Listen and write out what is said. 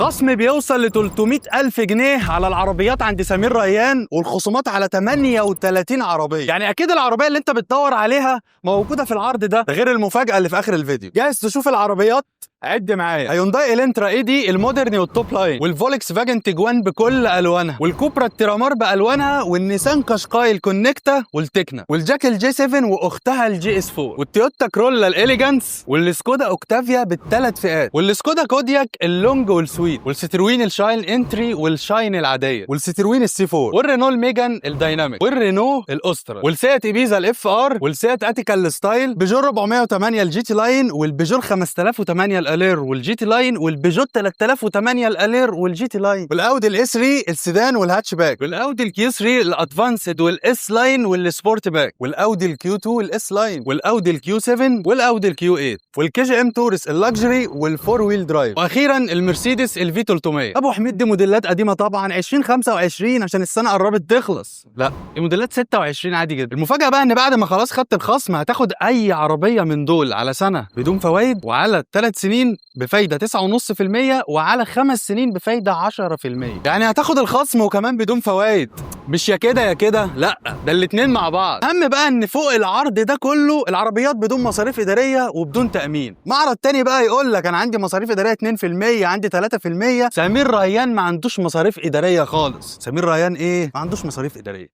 خصم بيوصل ل 300,000 جنيه على العربيات عند سمير ريان، والخصومات على 38 عربيه. يعني اكيد العربيه اللي انت بتدور عليها موجوده في العرض ده غير المفاجاه اللي في اخر الفيديو. جاهز تشوف العربيات؟ عد معايا: هيونداي الانترا اي دي المودرن والتوب لاين، والفولكس فاجن تيجوان بكل الوانها، والكوبرا التيرامار بالوانها، والنيسان قشقاي الكونكتا والتكنا، والجاك الجي 7 واختها الجي اس 4، والتويوتا كرولا الاليجانس، والسكودا اوكتافيا بالثلاث فئات، والسكودا كودياك اللونج والسويت، والستروين الشاين انتري والشاين العاديه، والستروين السي 4، والرينو الميجان الدايناميك، والرينو الاوسترا، والسيات ايبيزا الاف ار، والسيات اتيكا الستايل، بيجو 408 الجي تي لاين، والبيجو 5008 الالير والجي تي لاين، والبيجو 3008 الالير والجي تي لاين، والاودي الاس 3 السيدان والهاتشباك، والاودي الكيو 3 الادفانسد والاس لاين والسبورت باك، والاودي الكيو 2 الاس لاين، والاودي الكيو 7 والاودي الكيو 8، والكي جي ام تورس اللكجري والفور ويل درايف، واخيرا المرسيدس الفي 300. ابو حميد دي موديلات قديمه طبعا 2025 عشان السنه قربت تخلص. لا، دي موديلات 26 عادي جدا. المفاجاه بقى ان بعد ما خلاص خدت الخصم هتاخد اي عربيه من دول على سنه بدون فوائد، وعلى 3 سنين بفايده 9.5%، وعلى 5 سنين بفايده 10%. يعني هتاخد الخصم وكمان بدون فوائد. مش يا كده يا كده، لا ده الاتنين مع بعض. اهم بقى ان فوق العرض ده كله العربيات بدون مصاريف اداريه وبدون تامين. معرض تاني بقى يقول لك انا عندي مصاريف اداريه 2%، عندي 3%. سمير ريان ما عندوش مصاريف اداريه خالص. سمير ريان ايه؟ ما عندوش مصاريف اداريه.